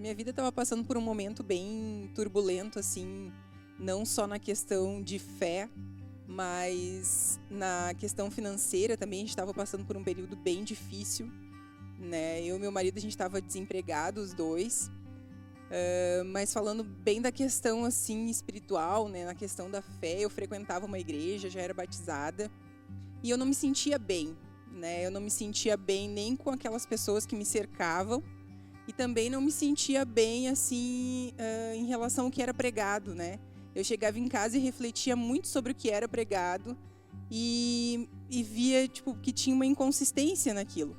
minha vida estava passando por um momento bem turbulento, assim, não só na questão de fé, mas na questão financeira também. A gente estava passando por um período bem difícil, né? Eu e meu marido, a gente estava desempregados, os dois. Mas falando bem da questão assim espiritual, né, na questão da fé, eu frequentava uma igreja, já era batizada, e eu não me sentia bem, né? Eu não me sentia bem nem com aquelas pessoas que me cercavam, e também não me sentia bem assim em relação ao que era pregado, né? Eu chegava em casa e refletia muito sobre o que era pregado e via tipo que tinha uma inconsistência naquilo.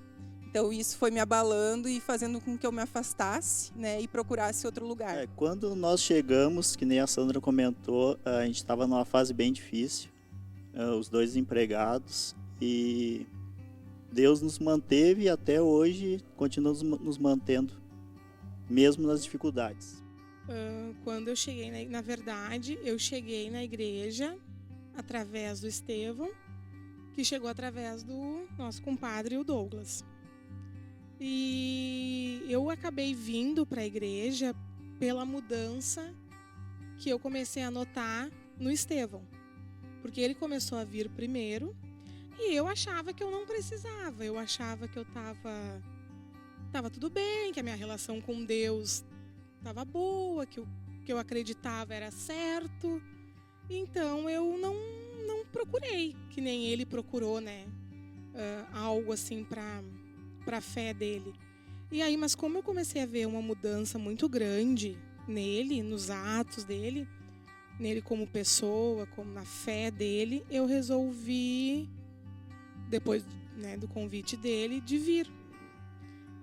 Então isso foi me abalando e fazendo com que eu me afastasse, né, e procurasse outro lugar. Quando nós chegamos, que nem a Sandra comentou, a gente estava numa fase bem difícil, os dois desempregados, e Deus nos manteve e até hoje continua nos mantendo, mesmo nas dificuldades. Quando eu cheguei, na verdade, eu cheguei na igreja através do Estevão, que chegou através do nosso compadre, o Douglas. E eu acabei vindo para a igreja pela mudança que eu comecei a notar no Estevão. Porque ele começou a vir primeiro e eu achava que eu não precisava. Eu achava que eu tava tudo bem, que a minha relação com Deus estava boa, que eu acreditava era certo. Então eu não procurei, que nem ele procurou, né? Algo assim para a fé dele. E aí, mas como eu comecei a ver uma mudança muito grande nele, nos atos dele, nele como pessoa, como na fé dele, eu resolvi, depois, né, do convite dele, de vir.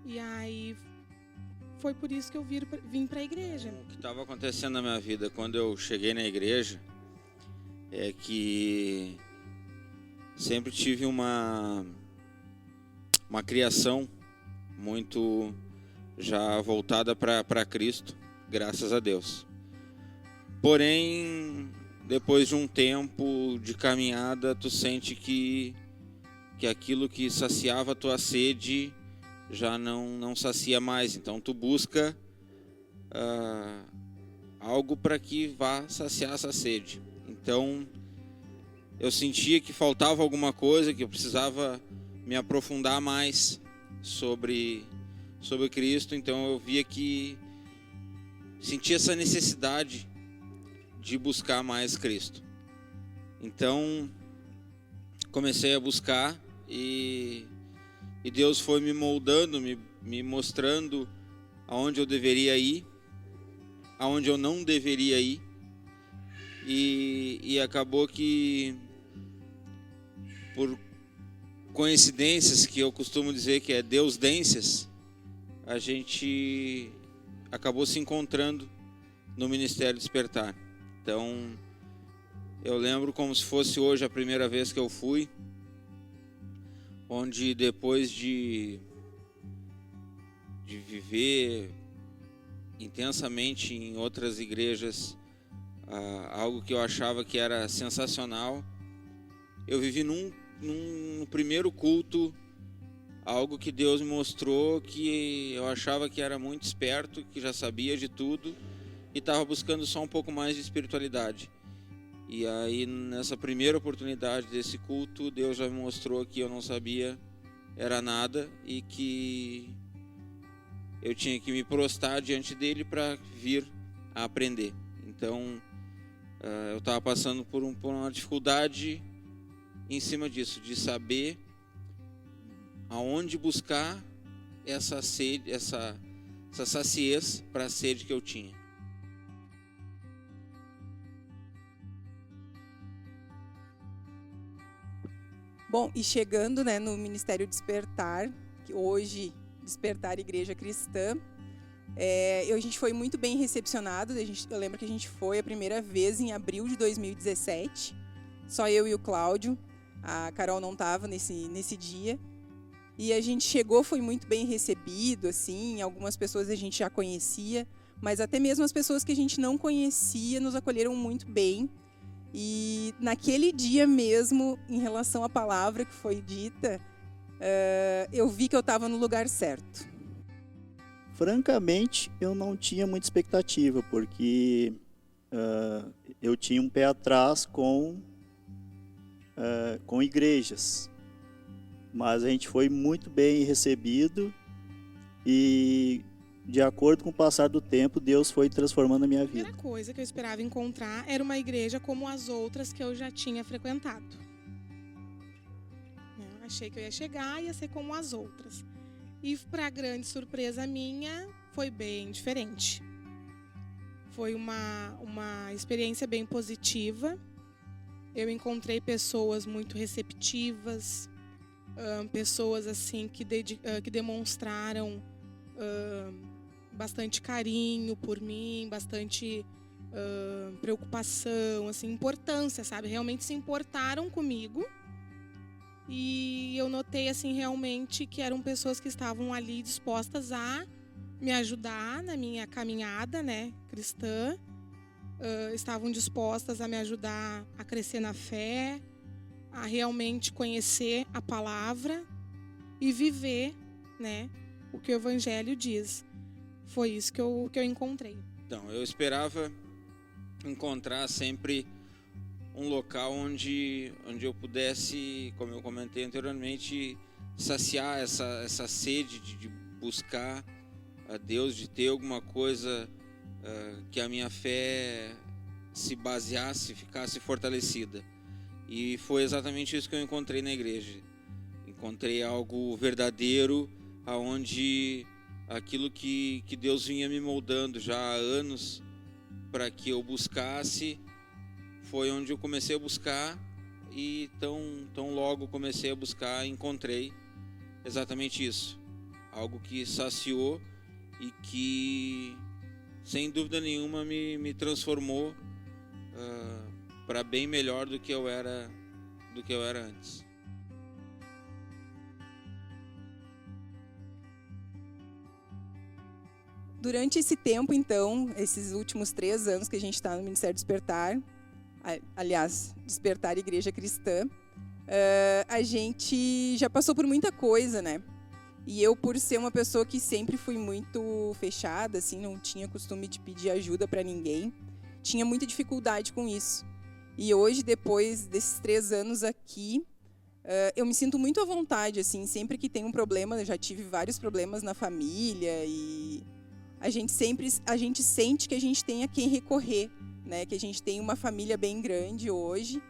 E aí foi por isso que eu vim para a igreja. O que estava acontecendo na minha vida quando eu cheguei na igreja é que sempre tive uma criação muito já voltada para Cristo, graças a Deus. Porém, depois de um tempo de caminhada, tu sente que aquilo que saciava a tua sede já não sacia mais. Então tu busca algo para que vá saciar essa sede. Então eu sentia que faltava alguma coisa, que eu precisava me aprofundar mais sobre Cristo. Então eu via que sentia essa necessidade de buscar mais Cristo. Então comecei a buscar e Deus foi me moldando, me mostrando aonde eu deveria ir, aonde eu não deveria ir. E acabou que, por coincidências, que eu costumo dizer que é deusdências, a gente acabou se encontrando no Ministério Despertar. Então, eu lembro como se fosse hoje a primeira vez que eu fui, onde depois de viver intensamente em outras igrejas, algo que eu achava que era sensacional, eu vivi num primeiro culto algo que Deus me mostrou, que eu achava que era muito esperto, que já sabia de tudo e estava buscando só um pouco mais de espiritualidade. E aí, nessa primeira oportunidade desse culto, Deus já me mostrou que eu não sabia era nada e que eu tinha que me prostrar diante dele para vir a aprender. Então, eu estava passando por uma dificuldade em cima disso, de saber aonde buscar essa sede, essa saciez para a sede que eu tinha. Bom, e chegando, né, no Ministério Despertar, que hoje Despertar Igreja Cristã, a gente foi muito bem recepcionado. Eu lembro que a gente foi a primeira vez em abril de 2017, só eu e o Cláudio. A Carol não estava nesse dia. E a gente chegou, foi muito bem recebido, assim, algumas pessoas a gente já conhecia, mas até mesmo as pessoas que a gente não conhecia nos acolheram muito bem. E naquele dia mesmo, em relação à palavra que foi dita, eu vi que eu estava no lugar certo. Francamente, eu não tinha muita expectativa, porque eu tinha um pé atrás com igrejas. Mas a gente foi muito bem recebido e, de acordo com o passar do tempo, Deus foi transformando a minha A vida. primeira coisa que eu esperava encontrar era uma igreja como as outras que eu já tinha frequentado. Eu achei que eu ia chegar e ia ser como as outras. E, para grande surpresa minha, foi bem diferente. Foi uma experiência bem positiva. Eu encontrei pessoas muito receptivas, pessoas assim que demonstraram bastante carinho por mim, bastante preocupação, assim, importância, sabe? Realmente se importaram comigo. E eu notei assim realmente que eram pessoas que estavam ali dispostas a me ajudar na minha caminhada, né, cristã. Estavam dispostas a me ajudar a crescer na fé, a realmente conhecer a palavra e viver, né, o que o Evangelho diz. Foi isso que eu encontrei. Então, eu esperava encontrar sempre um local onde eu pudesse, como eu comentei anteriormente, saciar essa sede de buscar a Deus, de ter alguma coisa que a minha fé se baseasse, ficasse fortalecida. E foi exatamente isso que eu encontrei na igreja. Encontrei algo verdadeiro, aonde aquilo que Deus vinha me moldando já há anos para que eu buscasse, foi onde eu comecei a buscar, e tão logo comecei a buscar, encontrei exatamente isso. Algo que saciou e que, sem dúvida nenhuma, me transformou para bem melhor do que eu era antes. Durante esse tempo, então, esses últimos 3 anos que a gente está no Ministério Despertar, aliás, Despertar Igreja Cristã, a gente já passou por muita coisa, né? E eu, por ser uma pessoa que sempre fui muito fechada, assim, não tinha costume de pedir ajuda para ninguém, tinha muita dificuldade com isso. E hoje, depois desses 3 anos aqui, eu me sinto muito à vontade, assim, sempre que tem um problema, eu já tive vários problemas na família e a gente sente que a gente tem a quem recorrer, né? Que a gente tem uma família bem grande hoje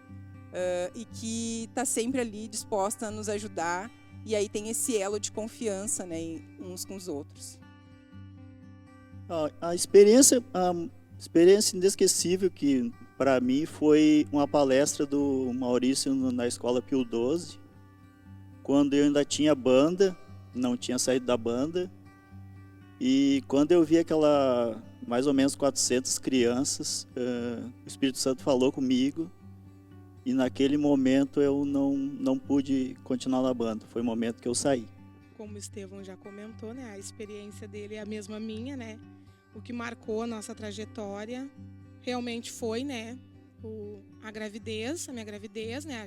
e que está sempre ali disposta a nos ajudar, e aí tem esse elo de confiança, né, uns com os outros. A experiência inesquecível que para mim foi uma palestra do Maurício na escola Pio XII, quando eu ainda tinha banda, não tinha saído da banda, e quando eu vi aquela mais ou menos 400 crianças, o Espírito Santo falou comigo, e naquele momento eu não pude continuar na banda. Foi o momento que eu saí. Como o Estevão já comentou, né, a experiência dele é a mesma minha, né? O que marcou a nossa trajetória realmente foi, né, a minha gravidez, né,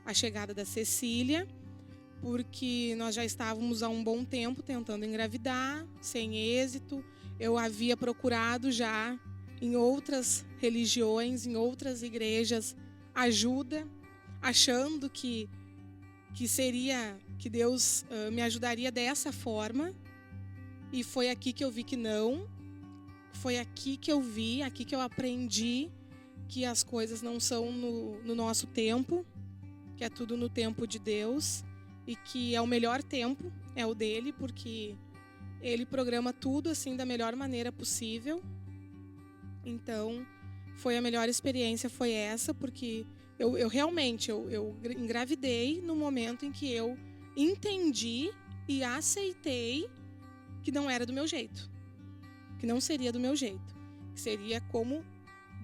a chegada da Cecília, porque nós já estávamos há um bom tempo tentando engravidar, sem êxito. Eu havia procurado já em outras religiões, em outras igrejas, ajuda, achando que Deus me ajudaria dessa forma, e foi aqui que eu vi que não. Foi aqui que eu vi, aqui que eu aprendi que as coisas não são no nosso tempo, que é tudo no tempo de Deus, e que é o melhor tempo, é o dele, porque ele programa tudo assim da melhor maneira possível. Então, foi a melhor experiência, foi essa, porque eu realmente engravidei no momento em que eu entendi e aceitei que não era do meu jeito, que não seria do meu jeito, que seria como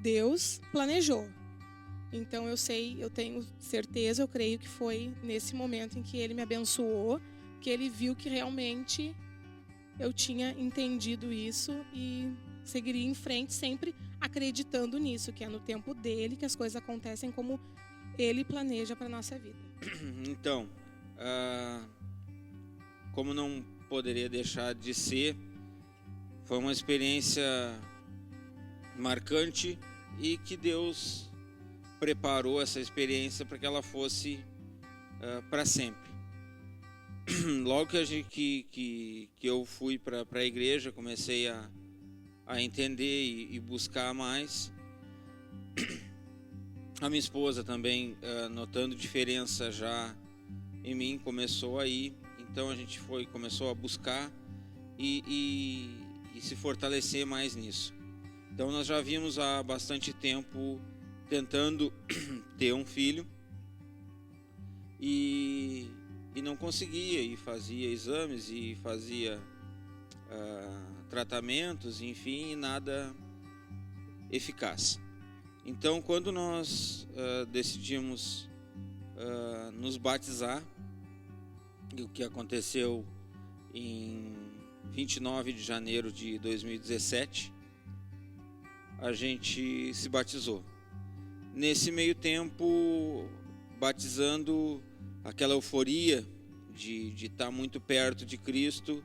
Deus planejou. Então eu tenho certeza, eu creio que foi nesse momento em que ele me abençoou, que ele viu que realmente eu tinha entendido isso e seguiria em frente sempre acreditando nisso, que é no tempo dele que as coisas acontecem como ele planeja para a nossa vida. Então, como não poderia deixar de ser, Foi uma experiência marcante e que Deus preparou essa experiência para que ela fosse para sempre. Logo que eu fui para a igreja, comecei a entender e buscar mais. A minha esposa também, notando diferença já em mim, começou a ir. Então a gente começou a buscar e se fortalecer mais nisso. Então nós já vimos há bastante tempo tentando ter um filho e não conseguia, e fazia exames e fazia tratamentos, enfim, e nada eficaz. Então quando nós decidimos nos batizar, o que aconteceu em 29 de janeiro de 2017, a gente se batizou. Nesse meio tempo, batizando, aquela euforia de estar muito perto de Cristo,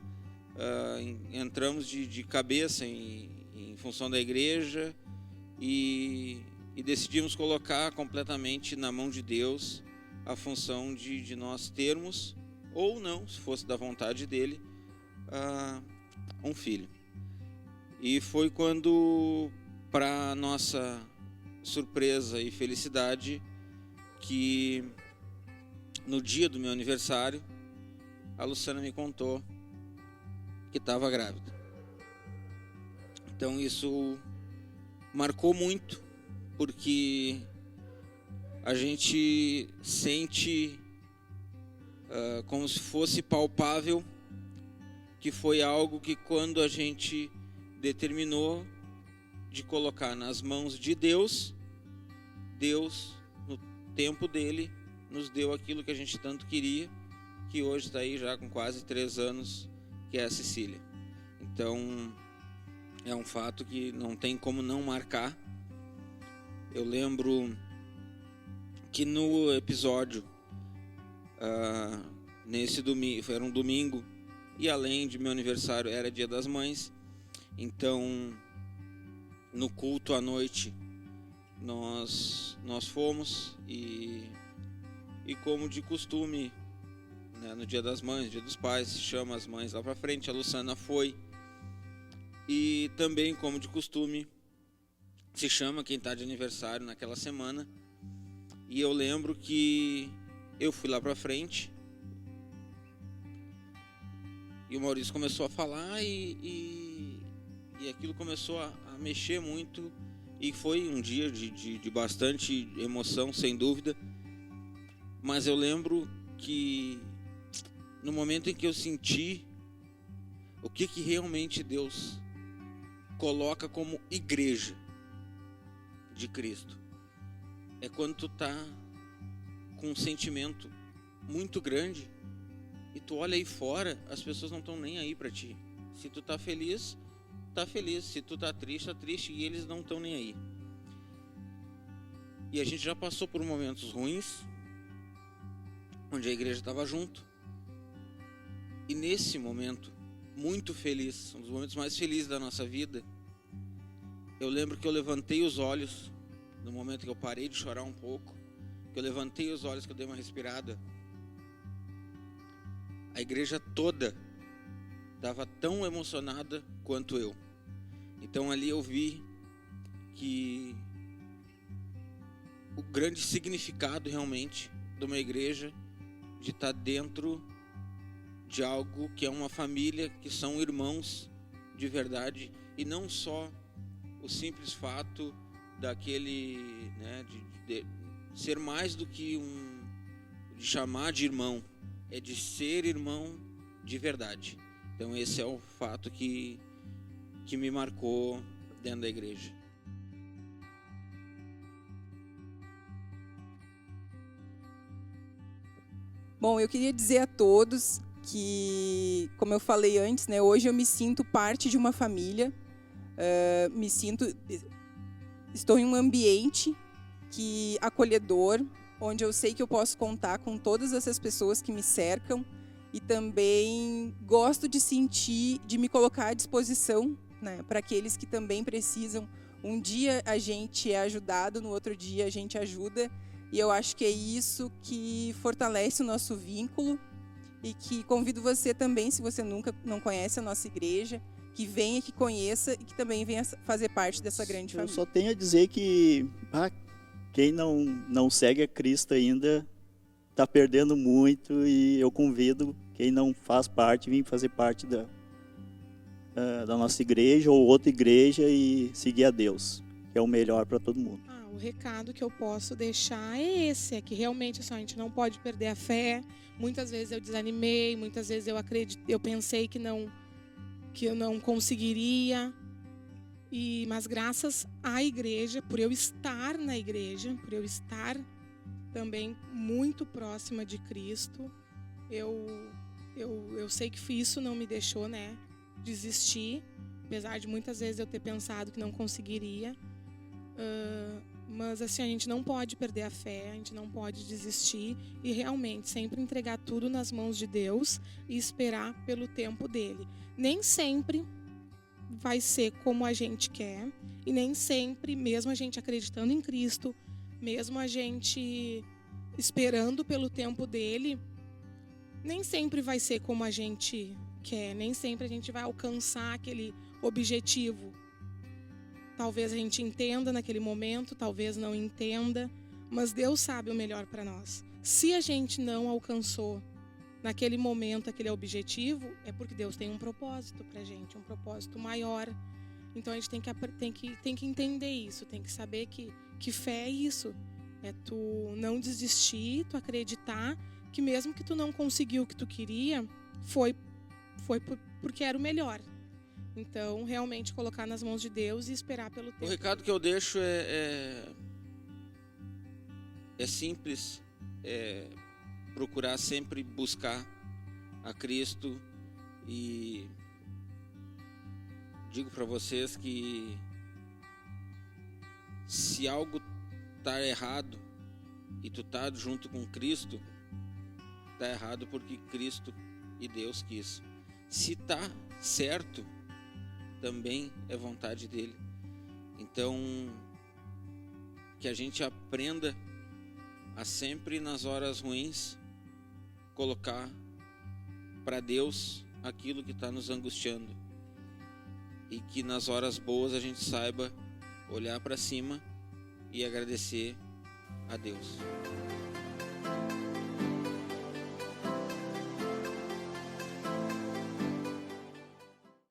entramos de cabeça em função da igreja e decidimos colocar completamente na mão de Deus a função de nós termos, ou não, se fosse da vontade dele, um filho. E foi quando, para nossa surpresa e felicidade, que no dia do meu aniversário, a Luciana me contou que estava grávida. Então isso marcou muito, porque a gente sente como se fosse palpável que foi algo que, quando a gente determinou de colocar nas mãos de Deus, Deus, no tempo dele, nos deu aquilo que a gente tanto queria, que hoje está aí já com quase 3 anos, que é a Cecília. Então é um fato que não tem como não marcar. Eu lembro que no episódio, nesse domingo, era um domingo, e além de meu aniversário era Dia das Mães, então no culto à noite nós fomos e como de costume, né, no Dia das Mães, Dia dos Pais, se chama as mães lá para frente. A Luciana foi, e também, como de costume, se chama quem está de aniversário naquela semana. E eu lembro que eu fui lá para frente e o Maurício começou a falar e aquilo começou a mexer muito, e foi um dia de bastante emoção, sem dúvida. Mas eu lembro que no momento em que eu senti o que realmente Deus coloca como igreja de Cristo, é quando tu tá com um sentimento muito grande e tu olha aí fora, as pessoas não estão nem aí para ti. Se tu tá feliz, tá feliz. Se tu tá triste, e eles não estão nem aí. E a gente já passou por momentos ruins, onde a igreja estava junto. E nesse momento, muito feliz, um dos momentos mais felizes da nossa vida, eu lembro que eu levantei os olhos, no momento que eu parei de chorar um pouco, que eu levantei os olhos, que eu dei uma respirada, a igreja toda estava tão emocionada quanto eu. Então ali eu vi que o grande significado realmente de uma igreja, de estar dentro de algo que é uma família, que são irmãos de verdade, e não só o simples fato daquele, né, de ser mais do que de chamar de irmão, é de ser irmão de verdade. Então esse é o fato que me marcou dentro da igreja. Bom, eu queria dizer a todos que, como eu falei antes, né, hoje eu me sinto parte de uma família, estou em um ambiente acolhedor, onde eu sei que eu posso contar com todas essas pessoas que me cercam, e também gosto de me colocar à disposição né? Para aqueles que também precisam. Um dia a gente é ajudado, no outro dia a gente ajuda. E eu acho que é isso que fortalece o nosso vínculo. E que convido você também, se você nunca não conhece a nossa igreja, que venha, que conheça e que também venha fazer parte dessa grande família. Eu só tenho a dizer que quem não segue a Cristo ainda está perdendo muito, e eu convido quem não faz parte, vir fazer parte da nossa igreja ou outra igreja e seguir a Deus, que é o melhor para todo mundo. O recado que eu posso deixar é esse, é que realmente a gente não pode perder a fé. Muitas vezes eu desanimei, muitas vezes eu pensei que eu não conseguiria. Mas graças à igreja, por eu estar na igreja, por eu estar também muito próxima de Cristo, eu sei que isso não me deixou, né, desistir, apesar de muitas vezes eu ter pensado que não conseguiria. Mas assim, a gente não pode perder a fé, a gente não pode desistir e realmente sempre entregar tudo nas mãos de Deus e esperar pelo tempo dele. Nem sempre vai ser como a gente quer, e nem sempre, mesmo a gente acreditando em Cristo, mesmo a gente esperando pelo tempo dele, nem sempre vai ser como a gente quer, nem sempre a gente vai alcançar aquele objetivo. Talvez a gente entenda naquele momento, talvez não entenda, mas Deus sabe o melhor para nós. Se a gente não alcançou naquele momento aquele objetivo, é porque Deus tem um propósito para a gente, um propósito maior. Então a gente tem que entender isso, tem que saber que fé é isso. É tu não desistir, tu acreditar que mesmo que tu não conseguiu o que tu queria, foi porque era o melhor. Então, realmente colocar nas mãos de Deus e esperar pelo tempo. O recado que eu deixo é simples, procurar sempre buscar a Cristo, e digo para vocês que se algo tá errado e tu tá junto com Cristo, tá errado porque Cristo e Deus quis. Se tá certo, também é vontade dele. Então, que a gente aprenda a sempre nas horas ruins colocar para Deus aquilo que está nos angustiando, e que nas horas boas a gente saiba olhar para cima e agradecer a Deus.